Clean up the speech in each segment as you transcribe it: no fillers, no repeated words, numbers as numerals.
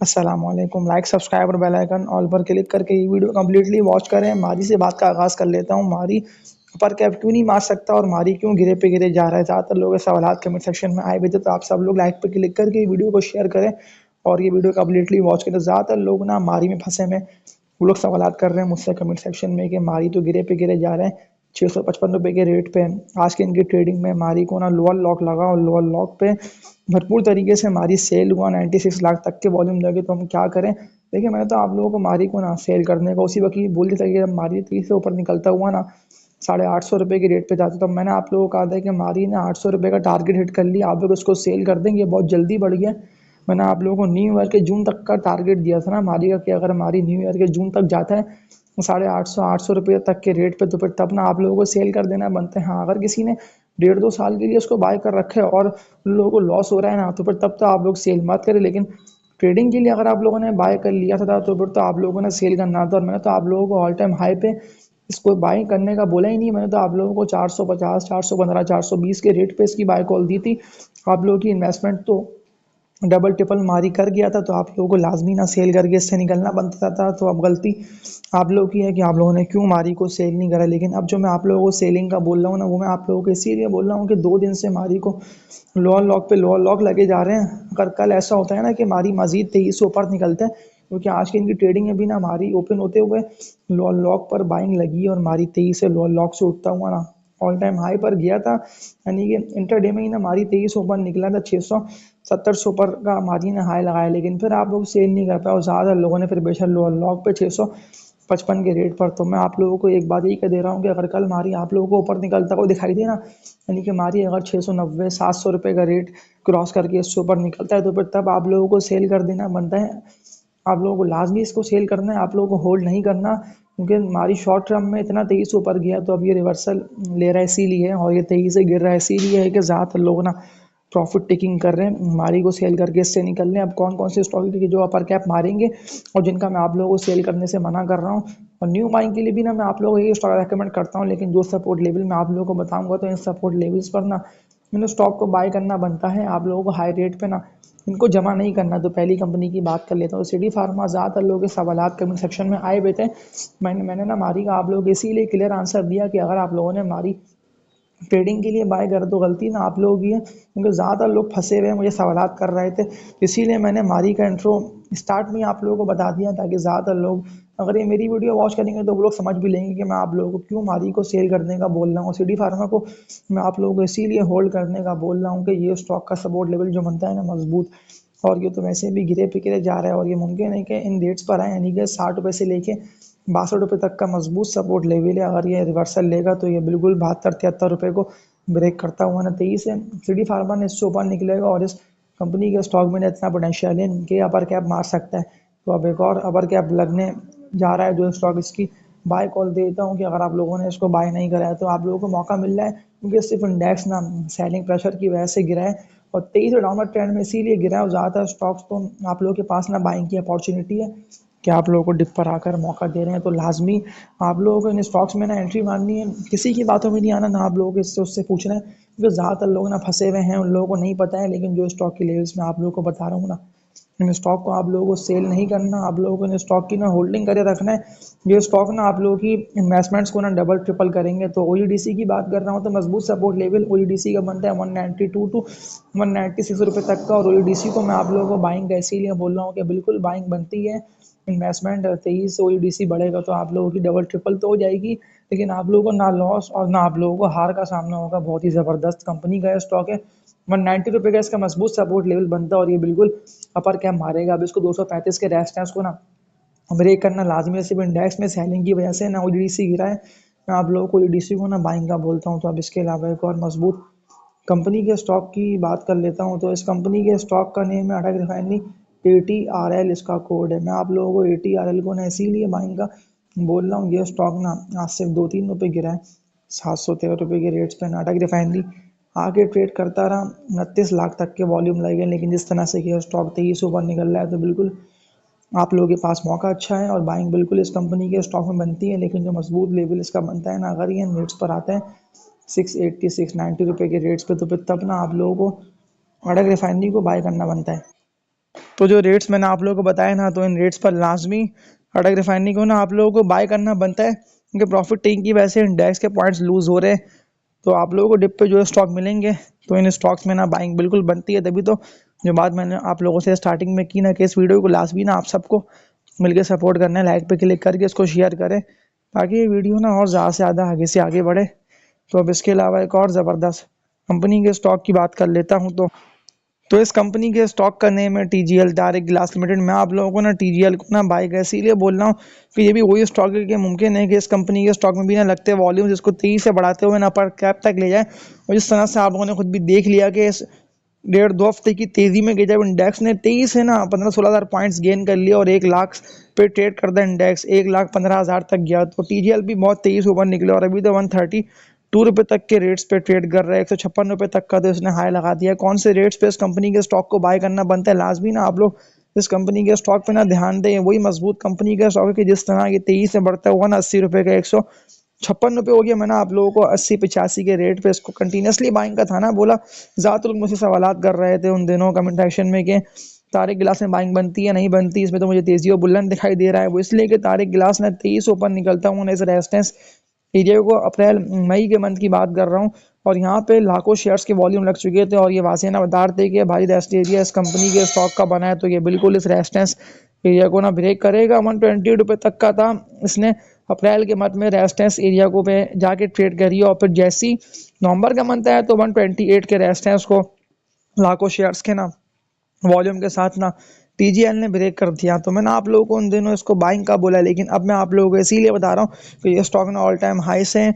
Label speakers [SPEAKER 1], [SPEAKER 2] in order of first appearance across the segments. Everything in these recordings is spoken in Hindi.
[SPEAKER 1] अस्सलामुअलैकुम। लाइक, सब्सक्राइब और बेल आइकन ऑल पर क्लिक करके ये वीडियो कंप्लीटली वॉच करें। मारी से बात का आगाज़ कर लेता हूँ। मारी अपर कैप क्यों नहीं मार सकता और मारी क्यों गिरे पे गिरे जा रहा है? ज़्यादातर लोगों के सवालात कमेंट सेक्शन में आए हुए थे, तो आप सब लोग लाइक पे क्लिक करके ये वीडियो को शेयर करें और ये वीडियो कंप्लीटली वॉच करें। ज़्यादातर लोग ना मारी में फंसे में वो लोग सवालात कर रहे हैं मुझसे कमेंट सेक्शन में कि मारी तो गिरे पे गिरे जा रहे हैं। 655 रुपये के रेट पे आज की इनकी ट्रेडिंग में मारी को ना लोअर लॉक लगा और लोअर लॉक पे भरपूर तरीके से मारी सेल हुआ। 96 लाख तक के वॉल्यूम लगे, तो हम क्या करें? देखिए, मैंने तो आप लोगों को मारी को ना सेल करने का उसी वक्त ही बोल दिया था कि जब मारी 30 से ऊपर निकलता हुआ ना 850 रुपये की रेट पे जाता, तब मैंने आप लोगों को कहा था कि मारी ने 800 रुपये का टारगेट हिट कर लिया, आप लोग उसको सेल कर देंगे, बहुत जल्दी बढ़ गया। मैंने आप लोगों को न्यू ईयर के जून तक का टारगेट दिया था ना मारी का, कि अगर मारी न्यू ईयर के जून तक जाता है 850 रुपये तक के रेट पे, तो फिर तब ना आप लोगों को सेल कर देना बनता है। हाँ, अगर किसी ने 1.5-2 साल के लिए उसको बाय कर रखा है और उन लोगों को लॉस हो रहा है ना, तो फिर तब तो आप लोग सेल मत करें। लेकिन ट्रेडिंग के लिए अगर आप लोगों ने बाय कर लिया था तो फिर तो आप लोगों ने सेल करना था। और मैंने तो आप लोगों को ऑल टाइम हाई पे इसको बाय करने का बोला ही नहीं। मैंने तो आप लोगों को 450, 415, 420 के रेट पे इसकी बाय कॉल दी थी। आप लोगों की इन्वेस्टमेंट तो डबल ट्रिपल मारी कर गया था, तो आप लोगों को लाजमी ना सेल करके इससे निकलना बनता था। तो अब गलती आप लोगों की है कि आप लोगों ने क्यों मारी को सेल नहीं करा। लेकिन अब जो मैं आप लोगों को सेलिंग का बोल रहा हूँ ना, वो मैं आप लोगों को इसीलिए बोल रहा हूँ कि 2 दिन से मारी को लोअर लॉक पे लोअर लॉक लगे जा रहे हैं। अगर कल ऐसा होता है ना कि मारी मजीद 23 से ऊपर निकलता है, क्योंकि आज की इनकी ट्रेडिंग में भी ना मारी ओपन होते हुए लोअर लॉक पर बाइंग लगी और मारी 23 से लोअर लॉक से उठता हुआ ना ऑल टाइम हाई पर गया था। यानी कि इंटरडे में ही ना मारी 23 ऊपर निकला था, 670 से ऊपर का मारी ने हाई लगाया, लेकिन फिर आप लोग सेल नहीं कर पाए और ज़्यादा लोगों ने फिर बेशक लोअर लॉक पे 655 के रेट पर। तो मैं आप लोगों को एक बात यही कह दे रहा हूँ कि अगर कल मारी आप लोगों को ऊपर निकलता हुआ दिखाई दे ना, यानी कि मारी अगर 690 700 रुपये का रेट क्रॉस करके इससे ऊपर निकलता है, तो फिर तब आप लोगों को सेल कर देना बनता है। आप लोगों को लाजमी इसको सेल करना है, आप लोगों को होल्ड नहीं करना, क्योंकि हमारी शॉर्ट टर्म में इतना 23 ऊपर गया, तो अब ये रिवर्सल ले रहा है इसीलिए, और ये 23 से गिर रहा है इसीलिए है कि ज़्यादातर लोग ना प्रॉफिट टेकिंग कर रहे हैं, मारी को सेल करके इससे निकल रहे हैं। अब कौन कौन से स्टॉक के जो अपर कैप मारेंगे और जिनका मैं आप लोगों को सेल करने से मना कर रहा हूँ, और न्यू बाइंग के लिए भी ना मैं आप लोगों को ये स्टॉक रेकमेंड करता हूँ। लेकिन जो सपोर्ट लेवल मैं आप लोगों को बताऊंगा, तो इन सपोर्ट लेवल्स पर ना इन स्टॉक को बाय करना बनता है। आप लोगों को हाई रेट पे ना इनको जमा नहीं करना। तो पहली कंपनी की बात कर लेता हूँ, सिटी फार्मा। ज़्यादातर लोगों के सवालात कमेंट सेक्शन में आए हुए थे। मैंने ना मारी का आप लोगों को इसीलिए क्लियर आंसर दिया कि अगर आप लोगों ने मारी ट्रेडिंग के लिए बाय कर, तो गलती ना आप लोगों की है, क्योंकि ज़्यादातर लोग फंसे हुए हैं, मुझे सवालात कर रहे थे। इसीलिए मैंने मारी का इंट्रो स्टार्ट में ही आप लोगों को बता दिया, ताकि ज़्यादातर लोग अगर ये मेरी वीडियो वॉच करेंगे तो वो लोग समझ भी लेंगे कि मैं आप लोगों को क्यों मारी को सेल करने का बोल रहा हूँ। सिटी फार्मा को मैं आप लोगों को इसीलिए होल्ड करने का बोल रहा हूँ कि ये स्टॉक का सपोर्ट लेवल जो बनता है ना मजबूत, और ये तो वैसे भी गिरे पिघले जा रहा है, और ये मुमकिन है कि इन रेट्स पर आए, यानी कि 60 रुपये से लेके 62 रुपये तक का मजबूत सपोर्ट लेवल है। अगर ये रिवर्सल लेगा तो ये बिल्कुल 72-73 रुपये को ब्रेक करता हुआ ना 23 है। सिटी फार्मा ने इससे ऊपर निकलेगा, और इस कंपनी के स्टॉक में इतना पोटेंशियल है कि अपर कैप मार सकता है। तो अब एक और अपर कैप लगने जा रहा है, जो स्टॉक इसकी बाय कॉल देता हूँ कि अगर आप लोगों ने इसको बाय नहीं करा है तो आप लोगों को मौका मिल रहा है, क्योंकि सिर्फ इंडेक्स ना सेलिंग प्रेशर की वजह से गिरा है, और 23 डाउनवर्ड ट्रेंड में इसीलिए गिरा है। और ज़्यादातर स्टॉक्स तो आप लोगों के पास ना बाइंग की अपॉर्चुनिटी है कि आप लोगों को डिप पर आकर मौका दे रहे हैं, तो लाजमी आप लोगों को इन स्टॉक्स में ना एंट्री मारनी है। किसी की बातों में नहीं आना, ना आप लोगों को इससे उससे पूछना है, क्योंकि ज़्यादातर लोग ना फंसे हुए हैं, उन लोगों को नहीं पता है। लेकिन जो स्टॉक के लेवल्स में आप लोगों को बता रहा हूँ ना, इन स्टॉक को आप लोगों को सेल नहीं करना, आप लोगों को इन स्टॉक की ना होल्डिंग करे रखना है। ये स्टॉक ना आप लोगों की इन्वेस्टमेंट्स को ना डबल ट्रिपल करेंगे। तो ओईडीसी की बात कर रहा हूँ, तो मजबूत सपोर्ट लेवल ओईडीसी का बनता है 192 टू 196 रुपये तक का, और ओईडीसी को मैं आप लोगों को बाइंग का इसीलिए बोल रहा हूँ कि बिल्कुल बाइंग बनती है। इन्वेस्टमेंट 23 ओईडीसी बढ़ेगा तो आप लोगों की डबल ट्रिपल तो हो जाएगी, लेकिन आप लोगों को ना लॉस और ना आप लोगों को हार का सामना होगा। बहुत ही ज़बरदस्त कंपनी का स्टॉक है। 190 रुपये का इसका मजबूत सपोर्ट लेवल बनता है, और ये बिल्कुल अपर कैप मारेगा। अब इसको 235 के रेजिस्टेंस को ना ब्रेक करना लाजमी है। सिर्फ इंडेक्स में सेलिंग की वजह से ना ओईडीसी गिरा है। मैं आप लोगों को ओईडीसी को ना बाइंग का बोलता हूँ। तो अब इसके अलावा एक और मजबूत कंपनी के स्टॉक की बात कर लेता हूँ, तो इस कंपनी के स्टॉक का नेम है अटक रिफाइनरी। ATRL इसका कोड है। मैं आप लोगों को ATRL को ना इसीलिए बाइंग का बोल रहा हूँ, ये स्टॉक ना आज सिर्फ 2-3 रुपये गिरा है। 713 रुपये के रेट्स पे नाटक रिफाइनरी आगे ट्रेड करता रहा, 29 लाख तक के वॉल्यूम लगे। लेकिन जिस तरह से ये स्टॉक 23 ऊपर निकल रहा है, तो बिल्कुल आप लोगों के पास मौका अच्छा है, और बाइंग बिल्कुल इस कंपनी के स्टॉक में बनती है। लेकिन जो मजबूत लेवल इसका बनता है ना, अगर ये रेट्स पर आता है 680-690 रुपये के रेट्स पे, तो फिर तब ना आप लोगों को अटक रिफाइनरी को बाय करना बनता है। तो जो रेट्स मैंने आप लोगों को बताया ना, तो इन रेट्स पर लाजमी अटक रिफाइनरी को ना आप लोगों को बाय करना बनता है, क्योंकि प्रॉफिट टेकिंग की वजह से इंडेक्स के पॉइंट्स लूज हो रहे हैं। तो आप लोगों को डिप पे जो है स्टॉक मिलेंगे, तो इन स्टॉक्स में ना बाइंग बिल्कुल बनती है। तभी तो जो बात मैंने आप लोगों से स्टार्टिंग में की ना, कि इस वीडियो को लास्ट भी ना आप सबको मिलकर सपोर्ट करना है, लाइक पे क्लिक करके इसको शेयर करें, ताकि ये वीडियो ना और ज़्यादा से ज़्यादा आगे से आगे बढ़े। तो अब इसके अलावा एक और ज़बरदस्त कंपनी के स्टॉक की बात कर लेता हूँ। तो इस कंपनी के स्टॉक का नेम है टीजीएल, डायरेक्ट ग्लास लिमिटेड। मैं आप लोगों को ना टीजीएल को ना बाय कर इसीलिए बोल रहा हूँ कि ये भी वही स्टॉक है कि मुमकिन है कि इस कंपनी के स्टॉक में भी ना लगते वॉल्यूम जिसको तेजी से बढ़ाते हुए ना पर कैप तक ले जाए। और जिस तरह से आप लोगों ने खुद भी देख लिया कि इस 1.5-2 हफ्ते की तेजी में जब इंडेक्स ने 23 से ना 15-16 हज़ार पॉइंट्स गेन कर लिया और 1 लाख पे ट्रेड करता इंडेक्स 1,15,000 तक गया, तो टीजीएल भी बहुत तेजी से ऊपर निकले और अभी तो 132 रुपये तक के रेट्स पे ट्रेड कर रहा है। 156 रुपये तक का तो इसने हाई लगा दिया। कौन से रेट्स पे इस कंपनी के स्टॉक को बाय करना बनता है, लाजमी ना आप लोग इस कंपनी के स्टॉक पे ना ध्यान दें। वही मजबूत कंपनी का स्टॉक है कि जिस तरह ये तेजी से बढ़ता हुआ ना 80 रुपये का 156 रुपये हो गया। मैंने आप लोगों को 80-85 के रेट पे इसको कंटिन्यूसली बाइंग का था ना बोला। ज़्यादातर लोग मुझसे सवालात कर रहे थे उन दिनों कमेंट सेक्शन में कि तारिक गिलास में बाइंग बनती है नहीं बनती, इसमें तो मुझे तेजी और बुलंद दिखाई दे रहा है। वो इसलिए कि तारिक गिलास ने 23 ऊपर निकलता हूँ इस रेजिस्टेंस एरिया को, अप्रैल मई के मंथ की बात कर रहा हूँ, और यहाँ पे लाखों शेयर्स के वॉल्यूम लग चुके थे और ये वासियाना बता रहे थे कि भाई रेस्ट एरिया इस कंपनी के स्टॉक का बना है, तो ये बिल्कुल इस रेजिस्टेंस एरिया को ना ब्रेक करेगा। 120 रुपये तक का था, इसने अप्रैल के मंथ में रेजिस्टेंस एरिया को पे जाके ट्रेड करी और फिर जैसी नवंबर का मंथ आया तो 128 के रेजिस्टेंस को लाखों शेयर्स के ना वॉल्यूम के साथ ना टीजीएल ने ब्रेक कर दिया। तो मैंने आप लोगों को उन दिनों इसको बाइंग का बोला, लेकिन अब मैं आप लोगों को इसीलिए बता रहा हूँ कि ये स्टॉक ना ऑल टाइम हाई से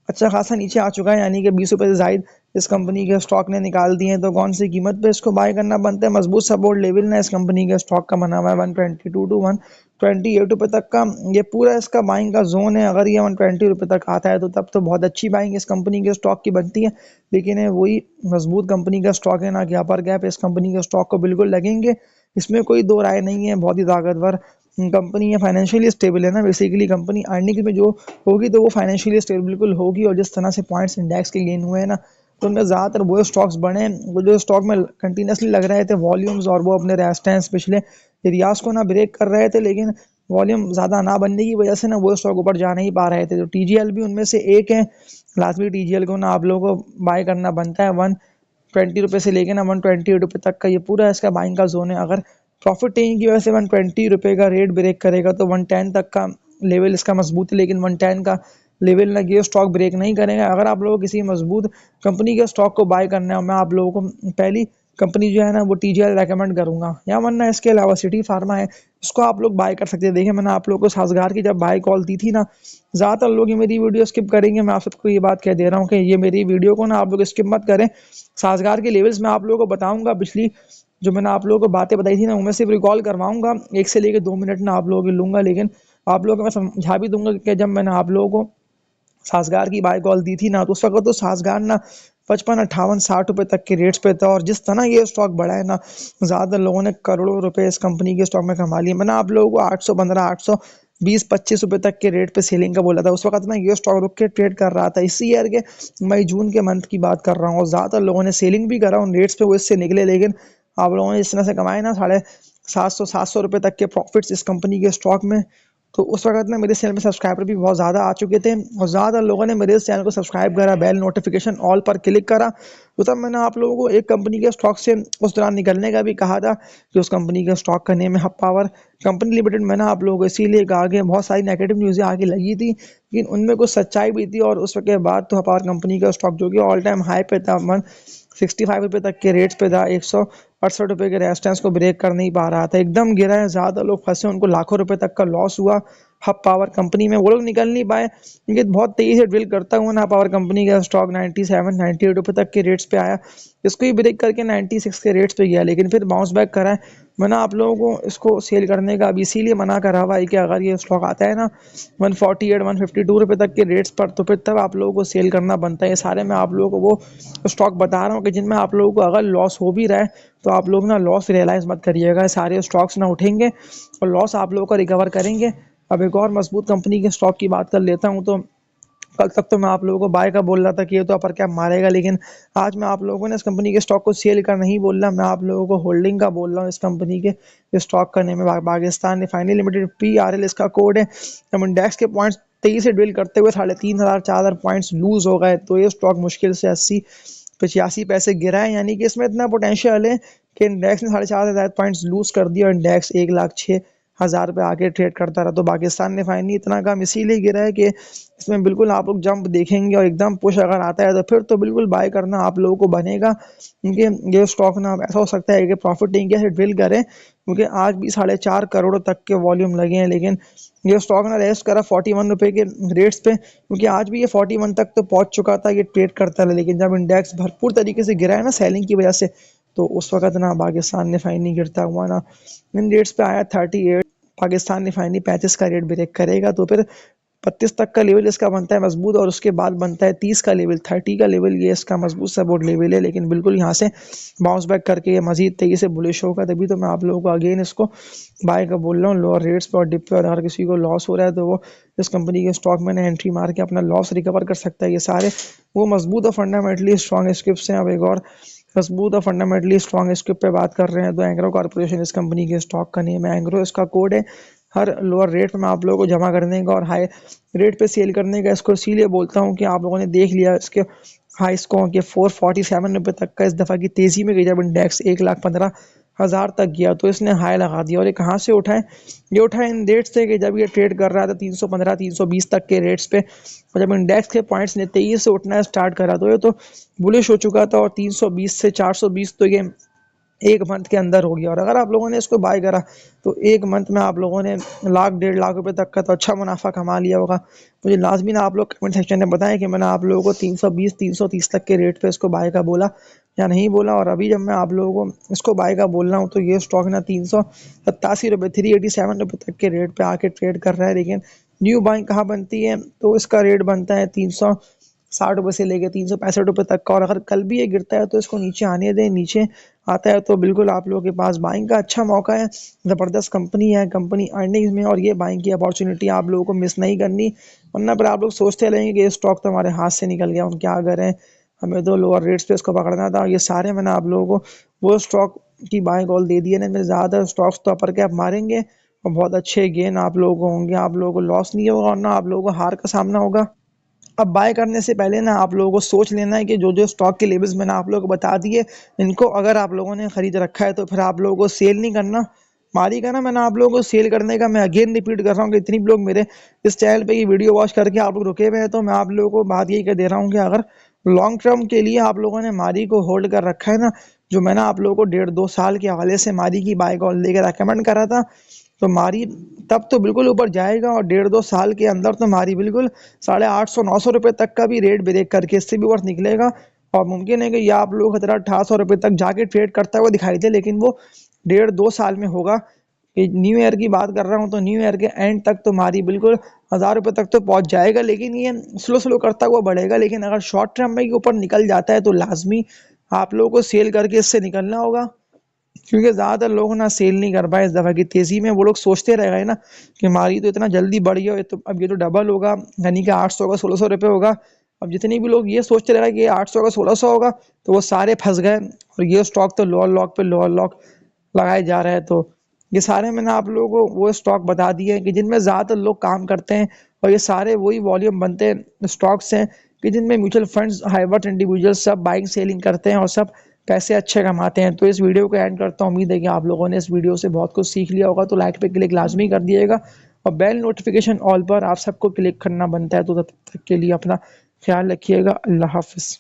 [SPEAKER 1] अच्छा खासा नीचे आ चुका है, यानी कि 20 रुपये से जायद इस कंपनी के स्टॉक ने निकाल दिए हैं। तो कौन सी कीमत पे इसको बाय करना बनता है, मजबूत सपोर्ट लेवल ना इस कंपनी के स्टॉक का बना हुआ है 122 टू 128 रुपये तक का। ये पूरा इसका बाइंग का जोन है। अगर ये 120 रुपये तक आता है तो तब तो बहुत अच्छी बाइंग इस कंपनी के स्टॉक की बनती है, लेकिन ये वही मजबूत कंपनी का स्टॉक है ना कि अपर गैप इस कंपनी के स्टॉक को बिल्कुल लगेंगे, इसमें कोई दो राय नहीं है। बहुत ही ताकतवर कंपनी है, फाइनेंशियली स्टेबल है ना। बेसिकली कंपनी अर्निंग में जो होगी तो वो फाइनेंशियली स्टेबल बिल्कुल होगी। और जिस तरह से पॉइंट्स इंडेक्स के गेन हुए हैं ना, तो उनमें ज़्यादातर वो स्टॉक्स बने वो जो स्टॉक में कंटिन्यूसली लग रहे थे वॉल्यूम्स, और वो अपने रेजिस्टेंस पिछले एरियाज को ना ब्रेक कर रहे थे, लेकिन वॉल्यूम ज़्यादा ना बनने की वजह से ना वो स्टॉक ऊपर जा नहीं पा रहे थे। तो टीजीएल भी उनमें से एक है। लाजमी टीजीएल को ना आप लोगों को बाय करना बनता है। 120 रुपये से लेके ना 128 रुपये तक का ये पूरा इसका बाइंग का जोन है। अगर प्रॉफिट टेकिंग की वजह से 120 रुपये का रेट ब्रेक करेगा तो 110 तक का लेवल इसका मजबूत है, लेकिन 110 का लेवल ना ये स्टॉक ब्रेक नहीं करेगा। अगर आप लोगों को किसी मजबूत कंपनी के स्टॉक को बाय करना है, मैं आप लोगों को पहली कंपनी जो है ना वो टीजीएल रेकमेंड करूंगा, या वरना इसके अलावा सिटी फार्मा है, इसको आप लोग बाय कर सकते हैं। देखिए मैंने आप लोगों को साजगार की जब बाय कॉल दी थी ना, ज़्यादातर लोग ये मेरी वीडियो स्किप करेंगे। मैं आप सबको ये बात कह दे रहा हूँ कि ये मेरी वीडियो को ना आप लोग स्किप मत करें। साजगार के लेवल्स मैं आप लोगों को बताऊंगा, पिछली जो मैंने आप लोगों को बातें बताई थी ना उनमें सिर्फ रिकॉल करवाऊंगा, 1 से लेकर 2 मिनट ना आप लोगों के लूंगा, लेकिन आप लोगों को मैं समझा भी दूंगा कि जब मैंने आप लोगों को साजगार की बाय कॉल दी थी ना, तो उस वक्त तो साजगार ना 55, 58, 60 रुपये तक के रेट्स पे था। और जिस तरह ये स्टॉक बढ़ा है ना, ज़्यादा लोगों ने करोड़ों रुपए इस कंपनी के स्टॉक में कमा लिए। मैंने आप लोगों को 815, 820, 25 रुपये तक के रेट पे सेलिंग का बोला था। उस वक्त ना ये स्टॉक रुक के ट्रेड कर रहा था। इसी ईयर के मई जून के मंथ की बात कर रहा हूँ, और ज़्यादातर लोगों ने सेलिंग भी करा उन रेट्स पे, वो इससे निकले। लेकिन आप लोगों ने इस तरह से कमाए ना 750 तक के प्रॉफिट्स इस कंपनी के स्टॉक में। तो उस वक्त ना मेरे चैनल में सब्सक्राइबर भी बहुत ज़्यादा आ चुके थे, और ज़्यादा लोगों ने मेरे इस चैनल को सब्सक्राइब करा, बेल नोटिफिकेशन ऑल पर क्लिक करा। तो तब मैंने आप लोगों को एक कंपनी के स्टॉक से उस दौरान निकलने का भी कहा था, कि उस कंपनी के स्टॉक का नेम है हब पावर कंपनी लिमिटेड। मैंने आप लोगों को इसीलिए कहा कि बहुत सारी नेगेटिव न्यूज़ें आगे लगी थी, लेकिन उनमें कुछ सच्चाई भी थी। और उस वक्त के बाद तो हब पावर कंपनी का स्टॉक जो कि ऑल टाइम हाई पे था, 165 रुपये तक के रेट्स पे था, 168 रुपये के रेजिस्टेंस को ब्रेक कर नहीं पा रहा था, एकदम गिरा है। ज़्यादा लोग फंसे, उनको लाखों रुपए तक का लॉस हुआ हब पावर कंपनी में। वो लोग निकल नहीं पाए, क्योंकि बहुत तेज़ी से ड्रिल करता हुआ ना पावर कंपनी का स्टॉक 97-98 रुपये तक के रेट्स पे आया। इसको ही ब्रेक करके 96 के रेट्स पे गया, लेकिन फिर बाउंस बैक करा है। मैंने आप लोगों को इसको सेल करने का अब इसीलिए मना करा हुआ है कि अगर ये स्टॉक आता है ना 148-152 रुपये तक के रेट्स पर, तो फिर तब आप लोगों को सेल करना बनता है। ये सारे मैं आप लोगों को वो स्टॉक बता रहा हूँ कि जिनमें आप लोगों को अगर लॉस हो भी रहा है, तो आप लोग ना लॉस रियलाइज़ मत करिएगा। सारे स्टॉक्स ना उठेंगे और लॉस आप लोगों को रिकवर करेंगे। अब एक और मजबूत कंपनी के स्टॉक की बात कर लेता हूँ, तो कल तक तो मैं आप लोगों को बाय का बोल रहा था कि ये तो अपर कैप मारेगा, लेकिन आज मैं आप लोगों को ना इस कंपनी के स्टॉक को सेल का नहीं बोल रहा, मैं आप लोगों को होल्डिंग का बोल रहा हूँ इस कंपनी के स्टॉक करने में। पाकिस्तान रिफाइनरी लिमिटेड PRL इसका कोड है। हम इंडेक्स के पॉइंट्स 23 से डील करते हुए 3,500 4,000 पॉइंट्स लूज हो गए, तो ये स्टॉक मुश्किल से 80-85 पैसे गिरा है, यानी कि इसमें इतना पोटेंशियल है कि इंडेक्स ने 4,500 पॉइंट्स लूज कर दिया और इंडेक्स 1,06,000 पे आके ट्रेड करता रहा। तो पाकिस्तान रिफाइनरी इतना कम इसीलिए गिरा है कि इसमें बिल्कुल आप लोग जंप देखेंगे और एकदम पुश अगर आता है तो फिर तो बिल्कुल बाय करना आप लोगों को बनेगा, क्योंकि ये स्टॉक ना ऐसा हो सकता है कि प्रॉफिट इंडिया से ड्रिल करे, क्योंकि आज भी 4.5 करोड़ तक के वॉल्यूम लगे हैं, लेकिन ये स्टॉक ना रेस्ट करा 41 रुपए के रेट्स पे, क्योंकि आज भी ये 41 तक तो पहुंच चुका था, ये ट्रेड करता रहा, लेकिन जब इंडेक्स भरपूर तरीके से गिरा है ना सेलिंग की वजह से, तो उस वक्त ना पाकिस्तान रिफाइनरी गिरता हुआ ना इन रेट्स पे आया 38। पाकिस्तान रिफाइनरी 35 का रेट ब्रेक करेगा तो फिर 32 तक का लेवल इसका बनता है मजबूत, और उसके बाद बनता है 30 का लेवल, 30 का लेवल ये इसका मजबूत सपोर्ट लेवल है, लेकिन बिल्कुल यहाँ से बाउंस बैक करके ये मजीद तेजी से बुलिश होगा, तभी तो मैं आप लोगों को अगेन इसको बाय का बोल रहा हूँ लोअर रेट्स पर और डिप पे। और अगर किसी को लॉस हो रहा है तो वो इस कंपनी के स्टॉक में एंट्री मार के अपना लॉस रिकवर कर सकता है। ये सारे वो मजबूत और फंडामेंटली स्ट्रॉन्ग स्क्रिप्ट्स हैं। अब एक और मजबूत और फंडामेंटली स्ट्रॉन्ग स्क्रिप्ट पे बात कर रहे हैं तो एंग्रो कॉर्पोरेशन इस कंपनी के स्टॉक का नेम है, एंग्रो इसका कोड है। हर लोअर रेट पे मैं आप लोगों को जमा करने का और हाई रेट पे सेल करने का इसको इसीलिए बोलता हूँ कि आप लोगों ने देख लिया इसके हाईस को कि 447 रुपये तक का इस दफ़ा की तेज़ी में गई, जब इंडेक्स 1,15,000 तक गया तो इसने हाई लगा दिया। और ये कहाँ से उठा है? ये उठा है इन रेट्स से कि जब ये ट्रेड कर रहा था 315 320 तक के रेट्स पे, और जब इंडेक्स के पॉइंट्स ने 23 से उठना स्टार्ट करा तो ये तो बुलिश हो चुका था, और 320 से 420 तो ये एक मंथ के अंदर हो गया। और अगर आप लोगों ने इसको बाय करा तो एक मंथ में आप लोगों ने 1,00,000 1,50,000 रुपए तक का तो अच्छा मुनाफा कमा लिया होगा। मुझे लाजमी ना आप लोग कमेंट सेक्शन में बताएं कि मैंने आप लोगों को 320 330 तक के रेट पे इसको बाय का बोला या नहीं बोला। और अभी जब मैं आप लोगों को इसको बाय का बोल रहा हूँ तो ये स्टॉक ना 387 रुपये 387 रुपये तक के रेट पे आके ट्रेड कर रहा है, लेकिन न्यू बाइंग कहाँ बनती है तो इसका रेट बनता है 360 रुपये से लेके 365 रुपये तक का। और अगर कल भी ये गिरता है तो इसको नीचे आने दें, नीचे आता है तो बिल्कुल आप लोगों के पास बाइंग का अच्छा मौका है। ज़बरदस्त कंपनी है, कंपनी अर्निंग्स में, और ये बाइंग की अपॉर्चुनिटी आप लोगों को मिस नहीं करनी, वरना पर आप लोग सोचते रहेंगे कि ये स्टॉक तो हमारे हाथ से निकल गया, हम क्या करें, हमें तो लोअर रेट्स पे इसको पकड़ना था। ये सारे मैंने आप लोगों को वो स्टॉक की बाइंग कॉल दे दी है ना, मेरे ज़्यादातर स्टॉक्स तो अपर कैप मारेंगे और बहुत अच्छे गेन आप लोगों को होंगे, आप लोगों को लॉस नहीं होगा और ना आप लोगों को हार का सामना होगा। अब बाय करने से पहले ना आप लोगों को सोच लेना है कि जो जो स्टॉक के लेवल्स मैंने आप लोगों को बता दिए, इनको अगर आप लोगों ने खरीद रखा है तो फिर आप लोगों को सेल नहीं करना, मारी का ना मैंने आप लोगों को सेल करने का। मैं अगेन रिपीट कर रहा हूँ कि इतनी लोग मेरे इस चैनल पे ये वीडियो वॉच करके आप लोग रुके हुए हैं, तो मैं आप लोगों को बात यही कर दे रहा हूँ कि अगर लॉन्ग टर्म के लिए आप लोगों ने मारी को होल्ड कर रखा है ना, जो मैंने आप लोगों को 1.5-2 साल के हवाले से मारी की बाय कॉल लेकर रेकमेंड करा था, तो मारी तब तो बिल्कुल ऊपर जाएगा और 1.5-2 साल के अंदर तो मारी बिल्कुल 850-900 रुपये तक का भी रेट ब्रेक करके इससे भी ऊपर निकलेगा। और मुमकिन है कि यह आप लोग 1700-1800 रुपये तक जाके ट्रेड करता हुआ दिखाई दे, लेकिन वो 1.5-2 साल में होगा। न्यू ईयर की बात कर रहा हूँ तो न्यू ईयर के एंड तक तो मारी बिल्कुल 1,000 रुपये तक तो पहुंच जाएगा, लेकिन ये स्लो स्लो करता हुआ बढ़ेगा। लेकिन अगर शॉर्ट टर्म में ऊपर निकल जाता है तो लाजमी आप लोगों को सेल करके इससे निकलना होगा, क्योंकि ज़्यादातर लोग ना सेल नहीं कर पाए इस दफ़ा की तेज़ी में। वो लोग सोचते रह गए ना कि हमारी तो इतना जल्दी बढ़ी है, तो अब ये तो डबल होगा, यानी कि 800 का 1,600 रुपये होगा। अब जितने भी लोग ये सोचते रह गए कि 800 का 1,600 होगा, तो वो सारे फंस गए और ये स्टॉक तो लोअर लॉक पे लोअर लॉक लगाए जा रहा है। तो ये सारे मैंने आप लोगों को वो स्टॉक बता दिए हैं कि जिनमें ज़्यादातर लोग काम करते हैं, और ये सारे वही वॉल्यूम बनते हैं स्टॉक्स हैं कि जिनमें म्यूचुअल फंड्स हाइवर्ट इंडिविजुअल सब बाइंग सेलिंग करते हैं और सब पैसे अच्छे कमाते हैं। तो इस वीडियो को एंड करता हूँ, उम्मीद है कि आप लोगों ने इस वीडियो से बहुत कुछ सीख लिया होगा। तो लाइक पे क्लिक लाजमी कर दिएगा और बेल नोटिफिकेशन ऑल पर आप सबको क्लिक करना बनता है। तो तब तक के लिए अपना ख्याल रखिएगा। अल्लाह हाफिज़।